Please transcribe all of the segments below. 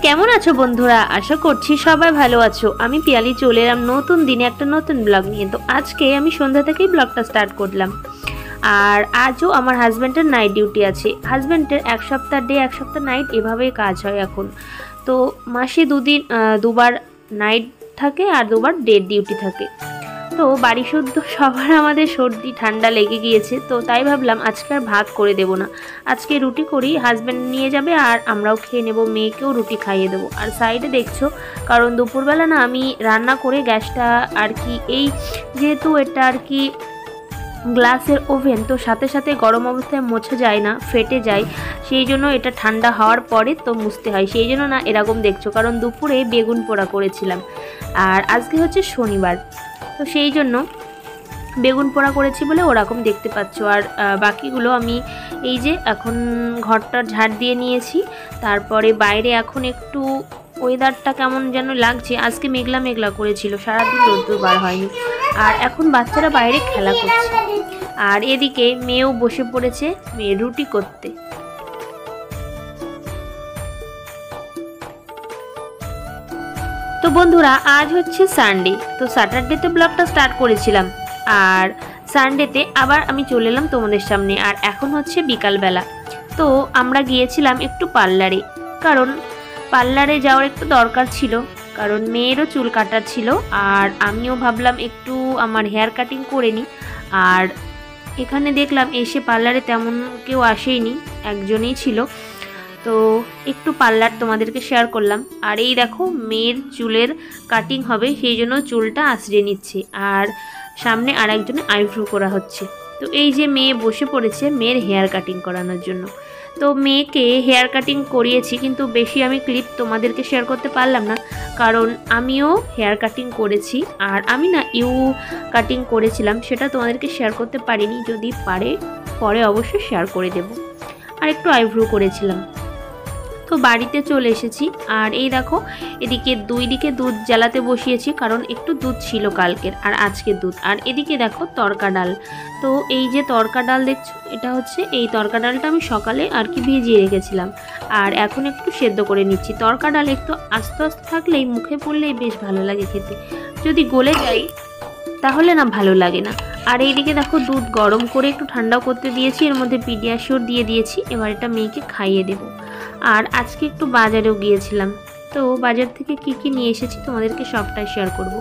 কেমন আছো বন্ধুরা? আশা করছি সবাই ভালো আছো। আমি পিয়ালি চলে এলাম নতুন দিনে একটা নতুন ব্লগ নিয়ে। তো আজকে আমি সন্ধ্যা থেকেই ব্লগটা স্টার্ট করলাম। আর আজও আমার হাজব্যান্ডের নাইট ডিউটি আছে। হাজব্যান্ডের এক সপ্তাহ ডে এক সপ্তাহ নাইট এভাবেই কাজ হয় এখন। তো মাসে দুবার নাইট থাকে আর দুবার ডে ডিউটি থাকে। তো বাড়ি শুদ্ধ সবার আমাদের সর্দি ঠান্ডা লেগে গিয়েছে। তো তাই ভাবলাম আজকে আর ভাত করে দেব না, আজকে রুটি করি। হাজব্যান্ড নিয়ে যাবে আর আমরাও খেয়ে নেব, মেয়েকেও রুটি খাইয়ে দেবো। আর সাইডে দেখছো, কারণ দুপুরবেলা না আমি রান্না করে গ্যাসটা আর কি, এই যেহেতু এটা আর কি গ্লাসের ওভেন, তো সাথে সাথে গরম অবস্থায় মোছা যায় না, ফেটে যায়। সেই জন্য এটা ঠান্ডা হওয়ার পরে তো মুছতে হয়। সেই জন্য না এরকম দেখছো, কারণ দুপুরে বেগুন পোড়া করেছিলাম আর আজকে হচ্ছে শনিবার, তো সেই জন্য বেগুন পোড়া করেছি বলে ওরকম দেখতে পাচ্ছ। আর বাকিগুলো আমি এই যে এখন ঘরটা ঝাড় দিয়ে নিয়েছি। তারপরে বাইরে এখন একটু ওয়েদারটা কেমন যেন লাগছে, আজকে মেঘলা মেঘলা করেছিল, সারাদিন রোদ্দুর বার হয়নি। আর এখন বাচ্চারা বাইরে খেলা করছে আর এদিকে মেয়েও বসে পড়েছে মেয়ের রুটি করতে। তো বন্ধুরা আজ হচ্ছে সানডে, তো স্যাটারডেতে ব্লগটা স্টার্ট করেছিলাম আর সানডেতে আবার আমি চলে এলাম তোমাদের সামনে। আর এখন হচ্ছে বিকালবেলা, তো আমরা গিয়েছিলাম একটু পার্লারে, কারণ পার্লারে যাওয়ার একটু দরকার ছিল, কারণ মেয়েরও চুল কাটার ছিল আর আমিও ভাবলাম একটু আমার হেয়ার কাটিং করে নিই। আর এখানে দেখলাম এসে পার্লারে তেমন কেউ আসেনি, একজনই ছিল, তো একটু পার্লার তোমাদেরকে শেয়ার করলাম। আর এই দেখো মেয়ের চুলের কাটিং হবে, সেই জন্য চুলটা আঁচড়ে নিচ্ছে আর সামনে আর একজনে আইব্রো করা হচ্ছে। তো এই যে মেয়ে বসে পড়েছে মেয়ের হেয়ার কাটিং করানোর জন্য। তো মেয়েকে হেয়ার কাটিং করিয়েছি, কিন্তু বেশি আমি ক্লিপ তোমাদেরকে শেয়ার করতে পারলাম না, কারণ আমিও হেয়ার কাটিং করেছি। আর আমি না কাটিং করেছিলাম, সেটা তোমাদেরকে শেয়ার করতে পারিনি, যদি পরে অবশ্যই শেয়ার করে দেব। আর একটু আইব্রো করেছিলাম। তো বাড়িতে চলে এসেছি আর এই দেখো এদিকে দুই দিকে দুধ জ্বালাতে বসিয়েছি, কারণ একটু দুধ ছিল কালকের আর আজকের দুধ। আর এদিকে দেখো তড়কা ডাল, তো এই যে তড়কা ডাল দেখছো, এটা হচ্ছে এই তড়কা ডালটা আমি সকালে আর কি ভিজিয়ে রেখেছিলাম আর এখন একটু সেদ্ধ করে নিচ্ছি। তড়কা ডাল একটু আস্তে আস্তে থাকলেই মুখে পড়লেই বেশ ভালো লাগে খেতে, যদি গলে যায় তাহলে না ভালো লাগে না। আর এইদিকে দেখো দুধ গরম করে একটু ঠান্ডাও করতে দিয়েছি, এর মধ্যে পিডিয়াশিওর দিয়ে দিয়েছি, এবার এটা মেয়েকে খাইয়ে দেবো। আর আজকে একটু বাজারেও গিয়েছিলাম, তো বাজার থেকে কি কি নিয়ে এসেছি তোমাদেরকে সবটাই শেয়ার করব।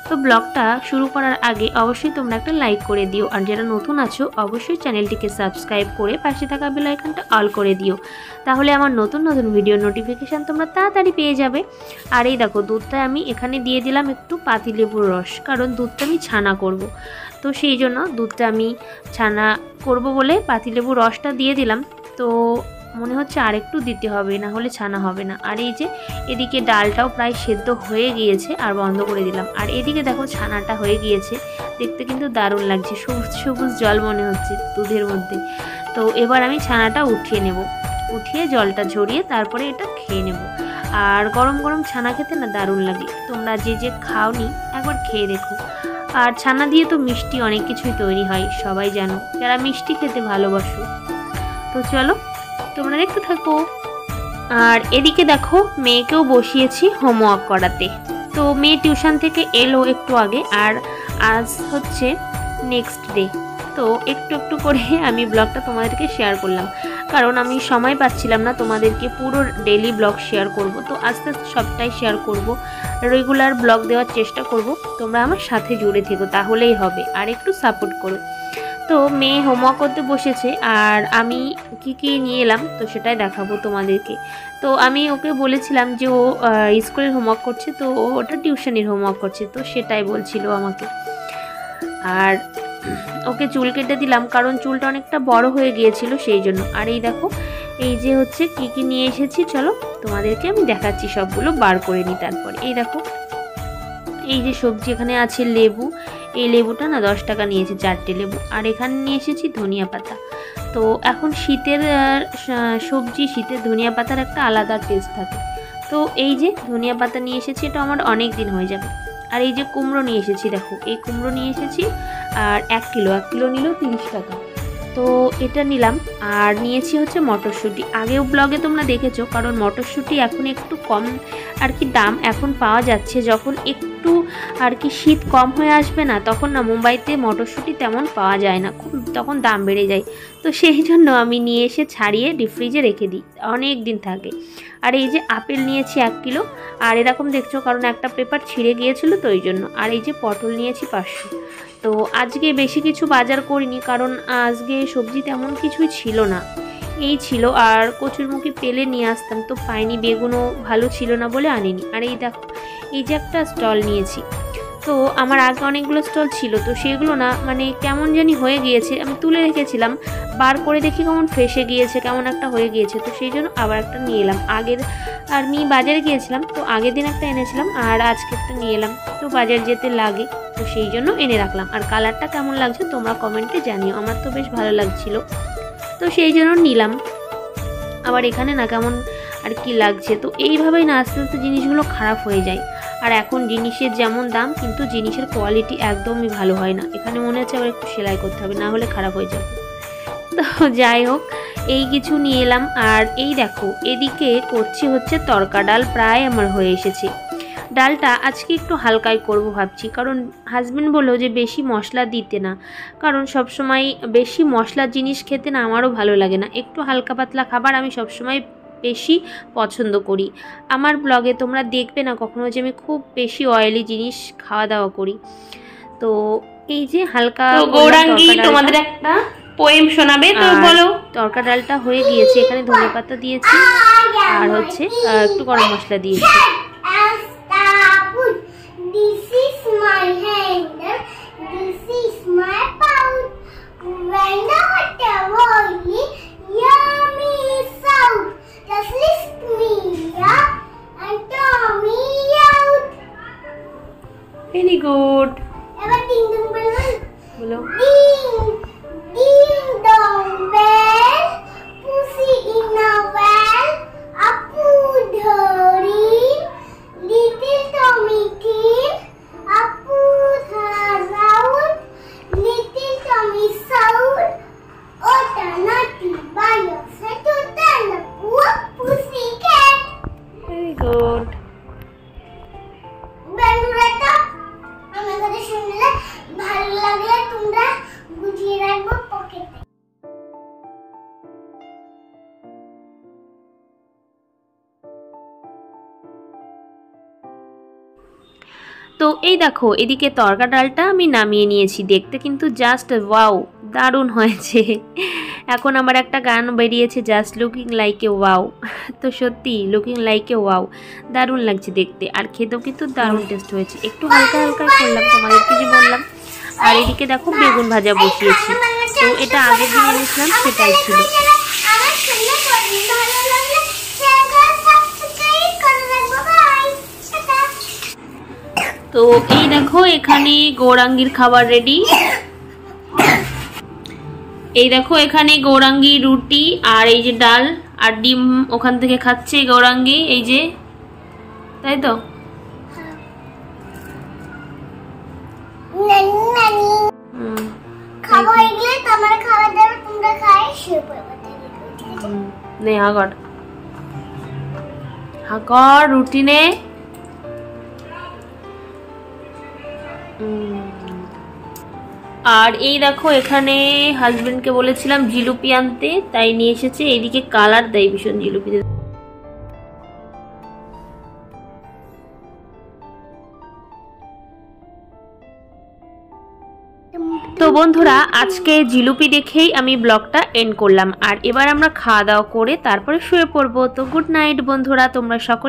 তো ব্লগটা শুরু করার আগে অবশ্যই তোমরা একটা লাইক করে দিও, আর যারা নতুন আছো অবশ্যই চ্যানেলটিকে সাবস্ক্রাইব করে পাশে থাকা বেল আইকনটা অল করে দিও, তাহলে আমার নতুন নতুন ভিডিও নোটিফিকেশান তোমরা তাড়াতাড়ি পেয়ে যাবে। আর এই দেখো দুধটা আমি এখানে দিয়ে দিলাম একটু পাতিলেবুর রস, কারণ দুধটা আমি ছানা করব, তো সেই জন্য দুধটা আমি ছানা করব বলে পাতিলেবুর রসটা দিয়ে দিলাম। তো মনে হচ্ছে আর একটু দিতে হবে, না হলে ছানা হবে না। আর এই যে এদিকে ডালটাও প্রায় সেদ্ধ হয়ে গিয়েছে আর বন্ধ করে দিলাম। আর এদিকে দেখো ছানাটা হয়ে গিয়েছে, দেখতে কিন্তু দারুণ লাগছে, সবুজ সবুজ জল মনে হচ্ছে দুধের মধ্যে। তো এবার আমি ছানাটা উঠিয়ে নেব, উঠিয়ে জলটা ঝরিয়ে তারপরে এটা খেয়ে নেব। আর গরম গরম ছানা খেতে না দারুণ লাগে, তোমরা যে যে খাওনি একবার খেয়ে দেখো। আর ছানা দিয়ে তো মিষ্টি অনেক কিছুই তৈরি হয়, সবাই জানো যারা মিষ্টি খেতে ভালোবাসো। তো চলো তোমরা দেখতে থাকো। আর এদিকে দেখো মেয়েকেও বসিয়েছি হোমওয়ার্ক করাতে, তো মেয়ে টিউশন থেকে এলো একটু আগে আর আজ হচ্ছে নেক্সট ডে। তো একটু একটু করে আমি ব্লগটা তোমাদেরকে শেয়ার করলাম, কারণ আমি সময় পাচ্ছিলাম না তোমাদেরকে পুরো ডেইলি ব্লগ শেয়ার করব। তো আস্তে আস্তে সবটাই শেয়ার করব, রেগুলার ব্লগ দেওয়ার চেষ্টা করব। তোমরা আমার সাথে জুড়ে থেকো, তাহলেই হবে, আর একটু সাপোর্ট করো। তো মেয়ে হোমওয়ার্ক করতে বসেছে আর আমি কি কি নিয়ে এলাম তো সেটাই দেখাবো তোমাদেরকে। তো আমি ওকে বলেছিলাম যে ও স্কুলের হোমওয়ার্ক করছে, তো ওটা টিউশনের হোমওয়ার্ক করছে, তো সেটাই বলছিল আমাকে। আর ওকে চুল কেটে দিলাম, কারণ চুলটা অনেকটা বড় হয়ে গিয়েছিল সেই জন্য। আর এই দেখো এই যে হচ্ছে কি কি নিয়ে এসেছি, চলো তোমাদেরকে আমি দেখাচ্ছি, সবগুলো বার করে নিই। তারপরে এই দেখো এই যে সবজি এখানে আছে লেবু, এই লেবুটা না 10 টাকা নিয়েছে 4টে লেবু। আর এখানে নিয়ে এসেছি ধনিয়া পাতা, তো এখন শীতের সবজি, শীতের ধনিয়া পাতার একটা আলাদা টেস্ট থাকে। তো এই যে ধনিয়া পাতা নিয়ে এসেছি, এটা আমার অনেক দিন হয়ে যাবে। আর এই যে কুমড়ো নিয়ে এসেছি, দেখো এই কুমড়ো নিয়ে এসেছি, আর 1 কিলো নিল 30 টাকা। তো তো এটা নিলাম। আর নিয়েছি হচ্ছে মটরশুঁটি। আগেও ব্লগে তোমরা দেখেছো, কারণ মটরশুঁটি এখন একটু কম আর কি দাম এখন পাওয়া যাচ্ছে। যখন একটু আর কি শীত কম হয়ে আসবে না, তখন না মুম্বাইতে মটরশুঁটি তেমন পাওয়া যায় না, খুব তখন দাম বেড়ে যায়। তো সেই জন্য আমি নিয়ে এসে ছাড়িয়ে ডিপ ফ্রিজে রেখে দিই, অনেক দিন থাকে। আর এই যে আপেল নিয়েছি 1 কিলো, আর এরকম দেখছো কারণ একটা পেপার ছিঁড়ে গিয়েছিল তো ওই জন্য। আর এই যে পটল নিয়েছি 500। তো আজকে বেশি কিছু বাজার করিনি, কারণ আজকে সবজি তেমন কিছুই ছিল না, এই ছিল। আর কচুরমুখী পেলে নিয়ে আসতাম, তো পাইনি। বেগুনও ভালো ছিল না বলে আনিনি। আর এই দেখো, এই যে একটা স্টল নিয়েছি। তো আমার আগে অনেকগুলো স্টল ছিল, তো সেগুলো না মানে কেমন জানি হয়ে গিয়েছে। আমি তুলে রেখেছিলাম, বার করে দেখি কেমন ফেসে গিয়েছে, কেমন একটা হয়ে গিয়েছে। তো সেই জন্য আবার একটা নিয়ে এলাম। আগের আর আমি বাজারে গিয়েছিলাম, তো আগের দিন একটা এনেছিলাম আর আজকে একটা নিয়ে এলাম। তো বাজার যেতে লাগে, তো সেই জন্য এনে রাখলাম। আর কালারটা কেমন লাগছে তোমরা কমেন্টে জানিও, আমার তো বেশ ভালো লাগছিল, তো সেই জন্য নিলাম। আবার এখানে না কেমন আর কি লাগছে। তো এইভাবেই না আস্তে আস্তে জিনিসগুলো খারাপ হয়ে যায়। আর এখন জিনিসের যেমন দাম, কিন্তু জিনিসের কোয়ালিটি একদমই ভালো হয় না। এখানে মনে হচ্ছে আবার একটু সেলাই করতে হবে, না হলে খারাপ হয়ে যাবে। তো যাই হোক, এই কিছু নিয়ে এলাম। আর এই দেখো, এদিকে করছি হচ্ছে তরকা ডাল, প্রায় আমার হয়ে এসেছে। ডালটা আজকে একটু হালকাই করব ভাবছি, কারণ হাজব্যান্ড বললো যে বেশি মশলা দিতে না, কারণ সবসময় বেশি মশলার জিনিস খেতে না আমারও ভালো লাগে না। একটু হালকা পাতলা খাবার আমি সবসময় বেশি পছন্দ করি। আমার ব্লগে তোমরা দেখবে না কখনো যে আমি খুব বেশি অয়েলি জিনিস খাওয়া দাওয়া করি। তো এই যে হালকা গৌরাঙ্গী তোমাদের একটা পোয়েম শোনাবে, তো বলো। তরকা ডালটা হয়ে গিয়েছে, এখানে ধনেপাতা দিয়েছি আর হচ্ছে একটু গরম মশলা দিয়েছি। This is my hand, this is my pouch. When the water boiling, yummy sound. Just lift me up and throw me out. Very good. Ever ding dong bell? Bolo. Ding, ding dong bell. Pussy in a well, Appu dharin. Little Tommy came, Appu around. Little Tommy sound, oh the naughty boy said to the poor pussy cat. Very good. বন্ধুরা, আমার কথা শুনলে ভালো লাগলে তোমরা বুঝিয়ে রাখবো পকেটে। তো এই দেখো, এদিকে তরকা ডালটা আমি নামিয়ে নিয়েছি। দেখতে কিন্তু জাস্ট ওয়াও, দারুণ হয়েছে। এখন আমার একটা গান বেরিয়েছে, just looking like a wow. তো সত্যি লুকিং লাইক এ ওয়াও, দারুণ লাগছে দেখতে। আর খেতেও কিন্তু দারুণ টেস্ট হয়েছে। একটু হালকা হালকা করলাম, তোমাদেরকে যে বললাম। আর এদিকে দেখো বেগুন ভাজা বসিয়েছি। তো এটা আগের দিন এনেছিলাম, সেটাই ছিল। তো এই দেখো, এখানে গৌরাঙ্গীর খাবার রেডি। এই দেখো, এখানে গৌরাঙ্গী রুটি আর এই যে ডাল আর ডিম ওখান থেকে খাচ্ছে গৌরাঙ্গী, এই যে, তাই তো। রুটি নে। আর এই দেখো, এখানে হাজবেন্ডকে বলেছিলাম জিলিপি আনতে, তাই নিয়ে এসেছে। এইদিকে কালার দেয় ভীষণ জিলিপিতে। তো বন্ধুরা, আজকে জিলিপি দেখেই আমি ব্লগটা এন্ড করলাম। আর এবার আমরা খাওয়া দাওয়া করে তারপরে শুয়ে পড়বো। তো গুড নাইট বন্ধুরা, তোমরা সকলে।